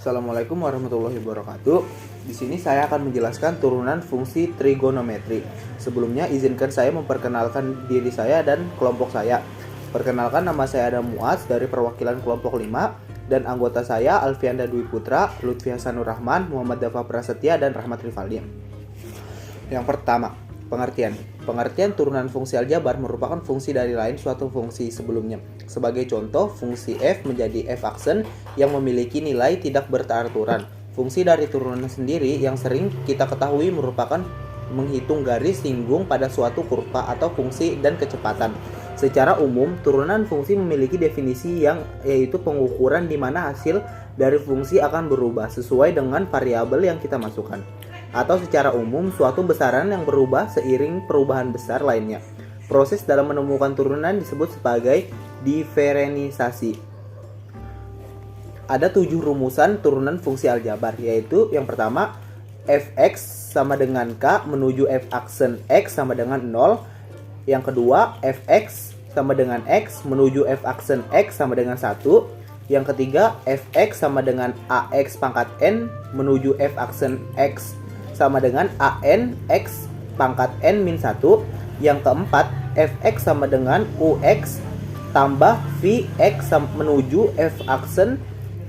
Assalamualaikum warahmatullahi wabarakatuh. Di sini saya akan menjelaskan turunan fungsi trigonometri. Sebelumnya izinkan saya memperkenalkan diri saya dan kelompok saya. Perkenalkan, nama saya Adam Muaz dari perwakilan kelompok 5 dan anggota saya Alfianda Dwi Putra, Lutfi Hasanur Rahman, Muhammad Dafa Prasetya dan Rahmat Rivaldi. Yang pertama, pengertian. Pengertian turunan fungsi aljabar merupakan fungsi dari lain suatu fungsi sebelumnya. Sebagai contoh, fungsi f menjadi f aksen yang memiliki nilai tidak berteraturan. Fungsi dari turunan sendiri yang sering kita ketahui merupakan menghitung garis singgung pada suatu kurva atau fungsi dan kecepatan. Secara umum, turunan fungsi memiliki definisi yang yaitu pengukuran di mana hasil dari fungsi akan berubah sesuai dengan variabel yang kita masukkan. Atau secara umum, suatu besaran yang berubah seiring perubahan besar lainnya. Proses dalam menemukan turunan disebut sebagai diferenisasi. Ada 7 rumusan turunan fungsi aljabar, yaitu yang pertama, fx sama dengan k menuju f aksen x sama dengan 0. Yang kedua, fx sama dengan x menuju f aksen x sama dengan 1. Yang ketiga, fx sama dengan ax pangkat n menuju f aksen x sama dengan an x pangkat n min 1. Yang keempat, fx sama dengan ux tambah vx menuju f aksen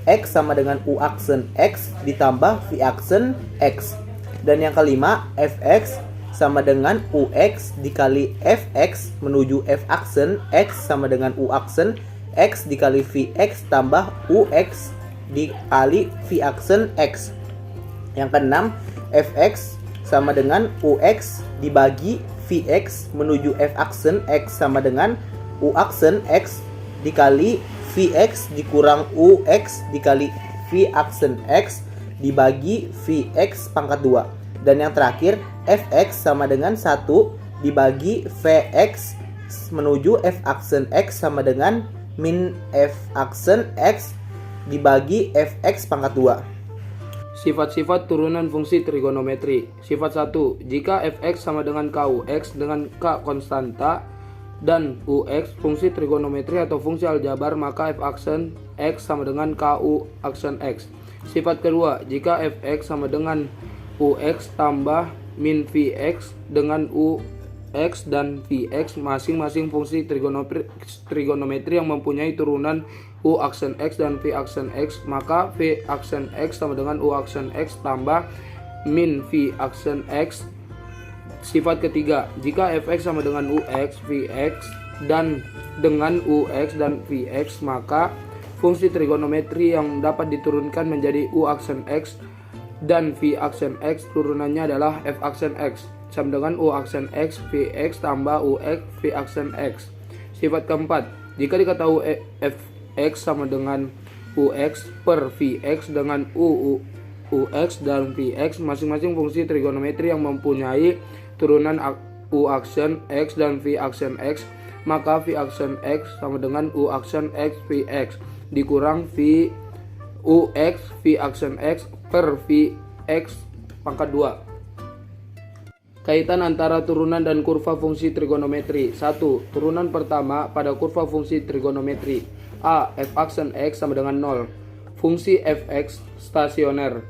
x sama dengan u aksen x ditambah v aksen x. Dan yang kelima, fx sama dengan ux dikali fx menuju f aksen x sama dengan u aksen x dikali vx tambah ux dikali v aksen x. Yang keenam, fx sama dengan ux dibagi vx menuju f aksen x sama dengan u aksen x dikali vx dikurang ux dikali v aksen x dibagi vx pangkat 2. Dan yang terakhir, fx sama dengan 1 dibagi vx menuju f aksen x sama dengan min f aksen x dibagi fx pangkat 2. Sifat-sifat turunan fungsi trigonometri. Sifat 1. Jika fx sama dengan kux dengan k konstanta dan ux fungsi trigonometri atau fungsi aljabar, maka f aksen x sama dengan ku aksen x. Sifat kedua, jika fx sama dengan ux tambah min vx dengan ux dan vx masing-masing fungsi trigonometri yang mempunyai turunan u aksen x dan v aksen x, maka v aksen x sama dengan u aksen x tambah min v aksen x. Sifat ketiga, jika fx sama dengan ux, vx dan dengan ux dan vx, maka fungsi trigonometri yang dapat diturunkan menjadi u aksen x dan v aksen x turunannya adalah f aksen x sama dengan u aksen x vx tambah ux v aksen x. Sifat keempat, jika diketahui fx sama dengan ux per vx dengan ux dan vx masing-masing fungsi trigonometri yang mempunyai turunan u aksen x dan v aksen x, maka v aksen x sama dengan u aksen x vx dikurang v ux v aksen x per vx pangkat 2. Kaitan antara turunan dan kurva fungsi trigonometri. 1. Turunan pertama pada kurva fungsi trigonometri. A. F aksen x sama dengan 0. Fungsi fx stasioner.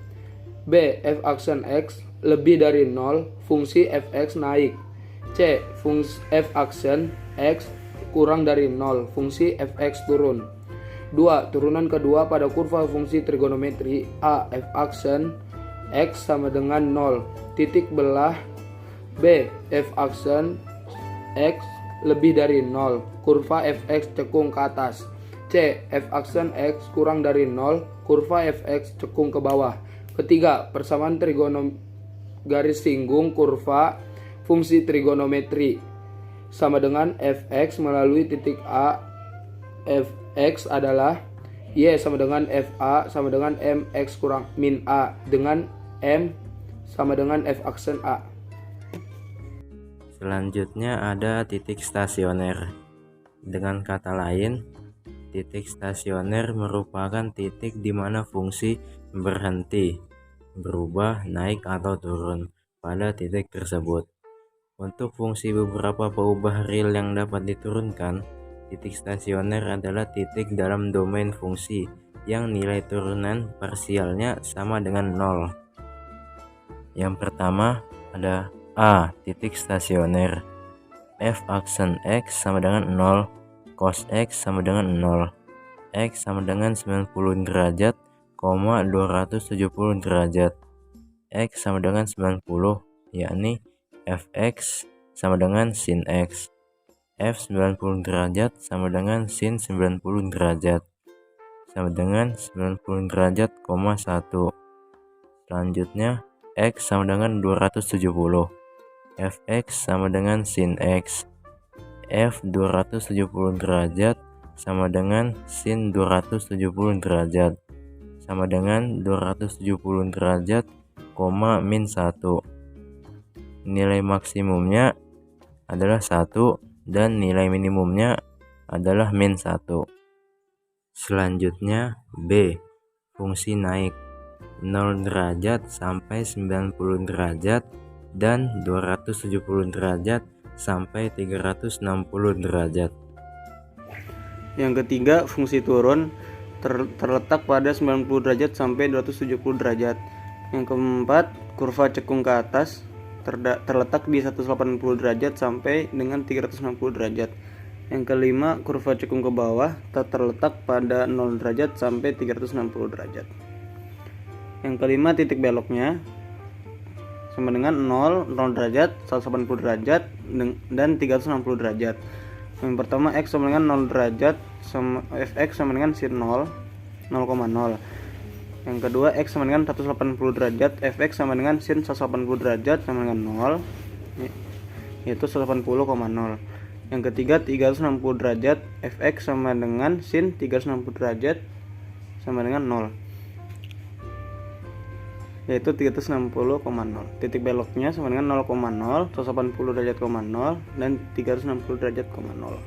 B. F aksen x lebih dari 0. Fungsi fx naik. C. Fungsi f aksen x kurang dari 0. Fungsi fx turun. 2. Turunan kedua pada kurva fungsi trigonometri. A. F aksen x sama dengan 0. Titik belah. B. F aksen x lebih dari 0. Kurva fx cekung ke atas. C. F aksen x kurang dari 0. Kurva fx cekung ke bawah. Ketiga, persamaan garis singgung kurva fungsi trigonometri sama dengan fx melalui titik A. Fx adalah y sama dengan fa sama dengan mx kurang min a dengan m sama dengan f aksen a. Selanjutnya ada titik stasioner. Dengan kata lain, titik stasioner merupakan titik di mana fungsi berhenti, berubah, naik atau turun pada titik tersebut. Untuk fungsi beberapa peubah real yang dapat diturunkan, titik stasioner adalah titik dalam domain fungsi yang nilai turunan parsialnya sama dengan 0. Yang pertama ada A. Titik stasioner. F aksen X sama dengan 0, cos X sama dengan 0, X sama dengan 90 derajat, 270 derajat, X sama dengan 90, yakni Fx sama dengan sin X, F 90 derajat sama dengan sin 90 derajat, sama dengan 90 derajat, 1. Selanjutnya X sama dengan 270, Fx sama dengan sin X, F 270 derajat sama dengan sin 270 derajat, sama dengan 270 derajat, min 1. Nilai maksimumnya adalah 1 dan nilai minimumnya adalah min 1. Selanjutnya B. Fungsi naik 0 derajat sampai 90 derajat dan 270 derajat sampai 360 derajat. Yang ketiga, fungsi turun terletak pada 90 derajat sampai 270 derajat. Yang keempat, kurva cekung ke atas terletak di 180 derajat sampai dengan 360 derajat. Yang kelima, kurva cekung ke bawah terletak pada 0 derajat sampai 360 derajat. Yang kelima, titik beloknya sama dengan 0 derajat, 180 derajat, dan 360 derajat. Yang pertama, X sama dengan 0 derajat, sama Fx sama dengan sin 0, 0,0. Yang kedua, X sama dengan 180 derajat, Fx sama dengan sin 180 derajat sama dengan 0, yaitu 180,0. Yang ketiga, 360 derajat, Fx sama dengan sin 360 derajat sama dengan 0, yaitu 360,0. Titik beloknya sama dengan 0,0, 180 derajat, 0, dan 360 derajat, 0.